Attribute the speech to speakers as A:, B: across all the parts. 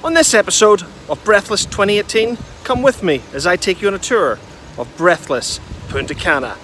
A: On this episode of Breathless 2018, come with me as I take you on a tour of Breathless Punta Cana.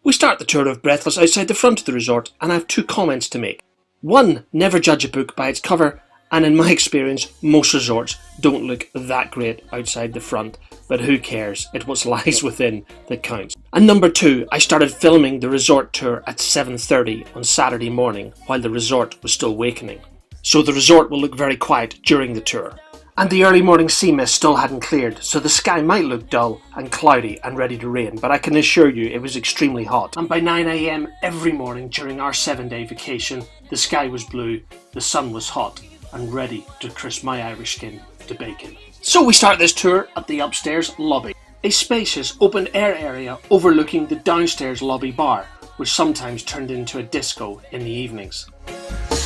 A: We start the tour of Breathless outside the front of the resort, and I have two comments to make. One, never judge a book by its cover, and in my experience, most resorts don't look that great outside the front, but who cares? It's what lies within that counts. And number two, I started filming the resort tour at 7:30 on Saturday morning while the resort was still awakening. So the resort will look very quiet during the tour. And the early morning sea mist still hadn't cleared, so the sky might look dull and cloudy and ready to rain, but I can assure you it was extremely hot. And by 9 AM every morning during our 7-day vacation, the sky was blue, the sun was hot, and ready to crisp my Irish skin to bacon. So we start this tour at the upstairs lobby, a spacious open air area overlooking the downstairs lobby bar, which sometimes turned into a disco in the evenings.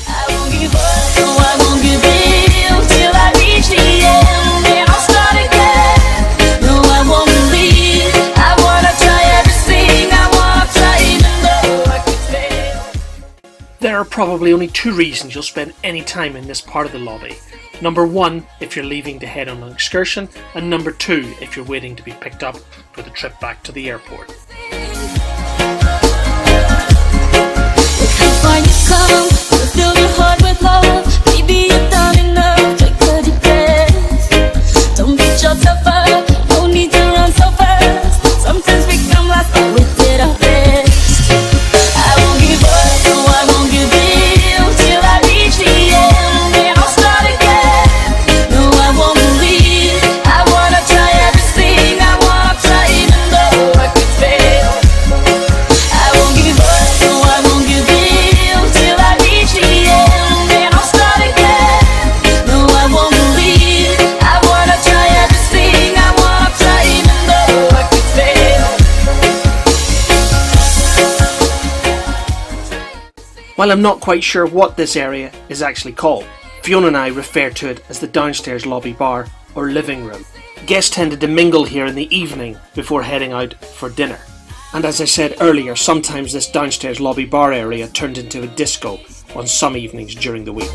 B: I won't give up, no I won't give in till I reach the end, and I'll start again. No I won't believe, I wanna try everything, I wanna try even though I could fail.
A: There are probably only two reasons you'll spend any time in this part of the lobby. Number one, if you're leaving to head on an excursion, and number two, if you're waiting to be picked up for the trip back to the airport.
B: When you come, fill your heart with love. Maybe you've done enough, take a deep breath. Don't beat yourself up, no need to run so fast. Sometimes we come last, but we did our best. I won't give up, no I won't give in till I reach the end, and I'll start again. No I won't believe, I wanna try everything, I wanna try even though I could fail. I won't give up, no I won't give in till I reach the end, and I'll start again. No I won't believe, I wanna try everything, I wanna try even though I could fail.
A: While I'm not quite sure what this area is actually called, Fiona and I refer to it as the downstairs lobby bar or living room. Guests tended to mingle here in the evening before heading out for dinner. And as I said earlier, sometimes this downstairs lobby bar area turned into a disco on some evenings during the week.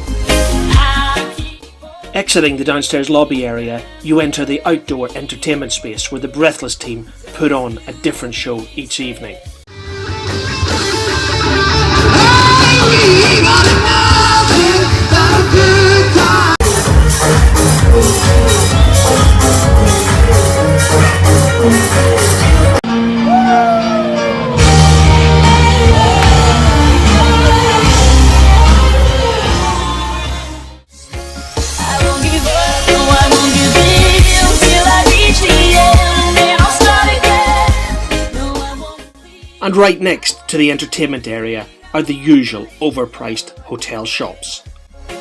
A: Exiting the downstairs lobby area, you enter the outdoor entertainment space where the Breathless team put on a different show each evening.
B: I won't give up, no I won't give in till I reach the end, and I'll start again. No I won't believe.
A: And right next to the entertainment area are the usual overpriced hotel shops.
B: I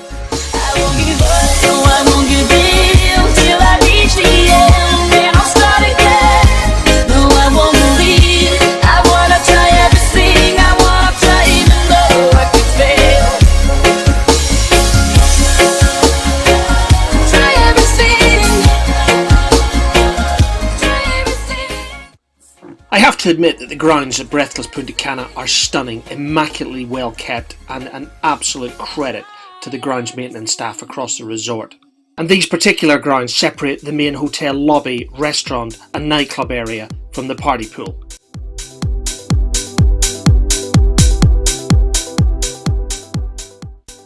B: won't give up, no I won't give in till I reach the end, and I'll start again. No I won't believe, I wanna try everything, I wanna try even though I could fail. Try everything, try everything.
A: I have to admit that the grounds at Breathless Punta Cana are stunning, immaculately well kept, and an absolute credit to the grounds maintenance staff across the resort. And these particular grounds separate the main hotel lobby, restaurant and nightclub area from the party pool.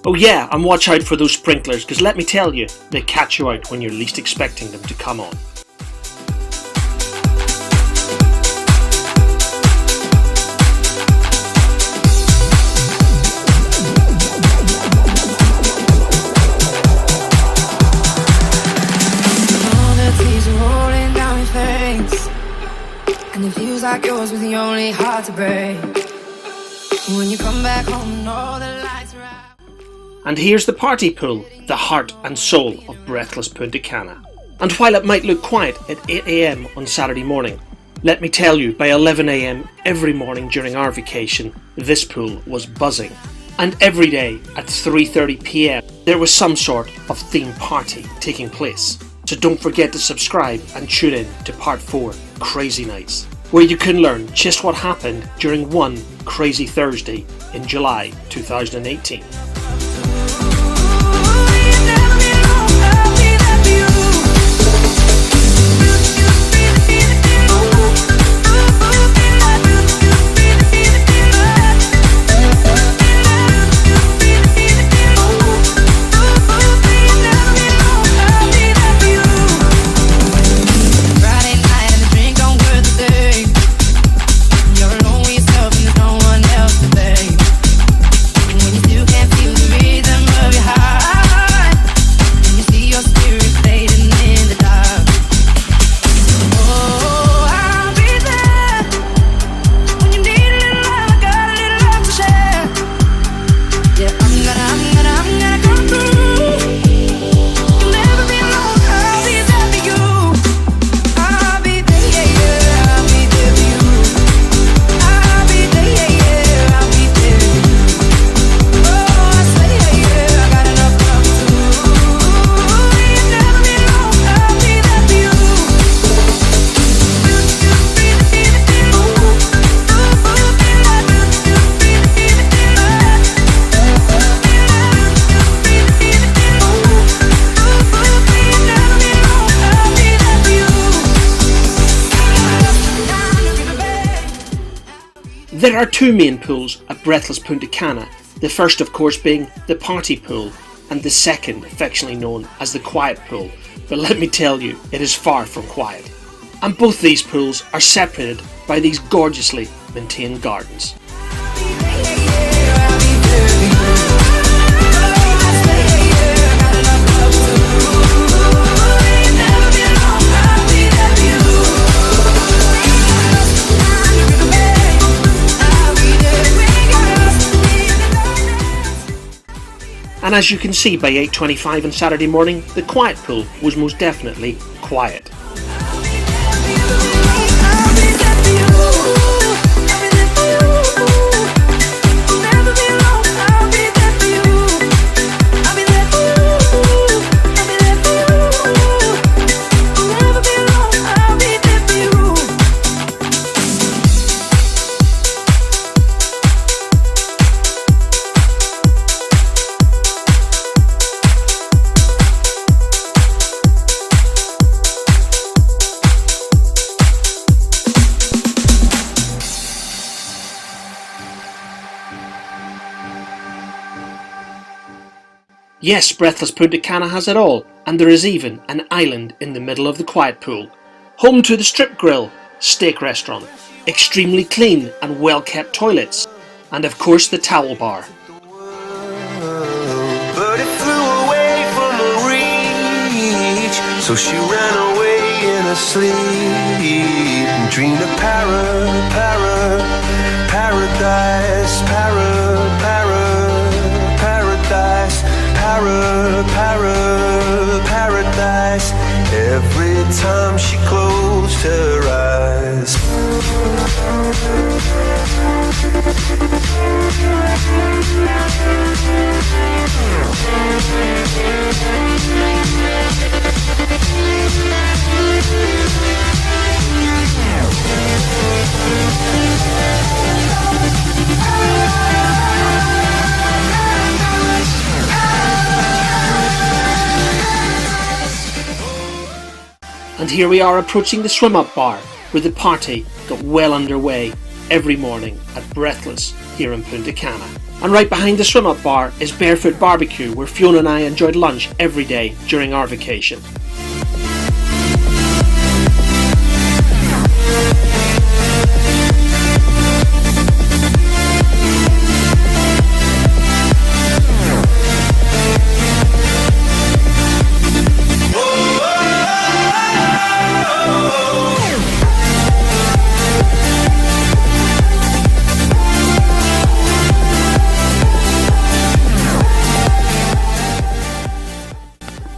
A: Oh yeah, and watch out for those sprinklers, because let me tell you, they catch you out when you're least expecting them to come on.
C: And it feels like yours was the only heart to break.
B: When you come back home and all the lights are out.
A: And here's the party pool, the heart and soul of Breathless Punta Cana. And while it might look quiet at 8 AM on Saturday morning, let me tell you, by 11 AM every morning during our vacation, this pool was buzzing. And every day at 3:30 PM, there was some sort of theme party taking place. So don't forget to subscribe and tune in to part 4, Crazy Nights, where you can learn just what happened during one crazy Thursday in July 2018. There are two main pools at Breathless Punta Cana, the first of course being the party pool and the second affectionately known as the quiet pool, but let me tell you, it is far from quiet. And both these pools are separated by these gorgeously maintained gardens. And as you can see by 8:25 on Saturday morning, the quiet pool was most definitely quiet. Yes, Breathless Punta Cana has it all, and there is even an island in the middle of the quiet pool. Home to the strip grill, steak restaurant, extremely clean and well kept toilets, and of course the towel bar.
C: But it flew away from her reach, so she ran away in her sleep and dreamed of paradise, paradise, paradise. Every time she closed her eyes.
A: And here we are approaching the swim-up bar, where the party got well underway every morning at Breathless here in Punta Cana. And right behind the swim-up bar is Barefoot Barbecue, where Fiona and I enjoyed lunch every day during our vacation.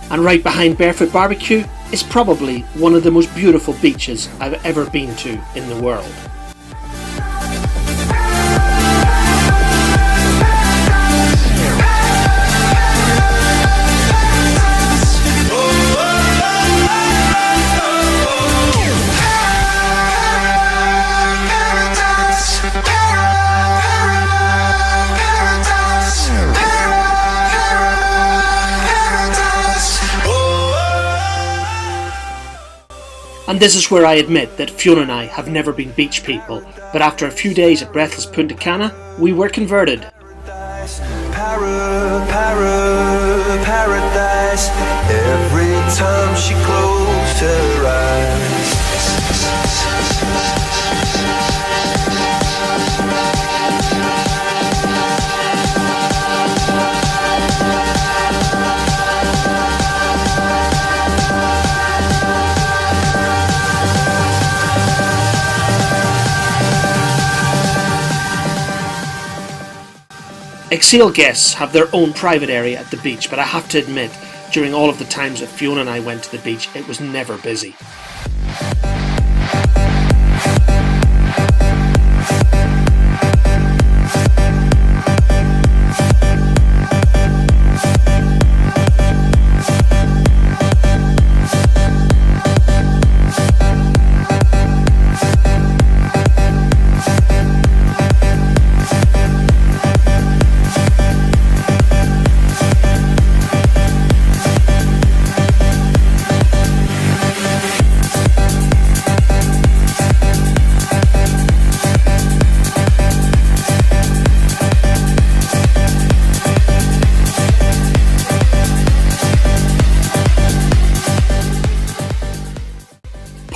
A: And right behind Barefoot Barbecue is probably one of the most beautiful beaches I've ever been to in the world. And this is where I admit that Fiona and I have never been beach people, but after a few days at Breathless Punta Cana, we were converted.
C: Paradise. Every time she closed her eyes.
A: Exhale guests have their own private area at the beach, but I have to admit, during all of the times that Fiona and I went to the beach, it was never busy.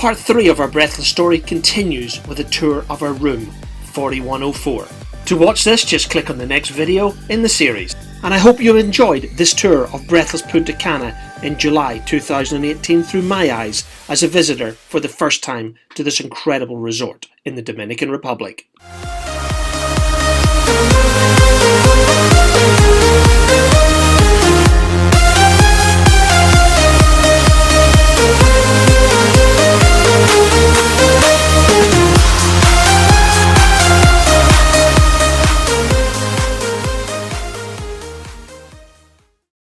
A: Part 3 of our Breathless story continues with a tour of our room, 4104. To watch this, just click on the next video in the series. And I hope you enjoyed this tour of Breathless Punta Cana in July 2018 through my eyes as a visitor for the first time to this incredible resort in the Dominican Republic.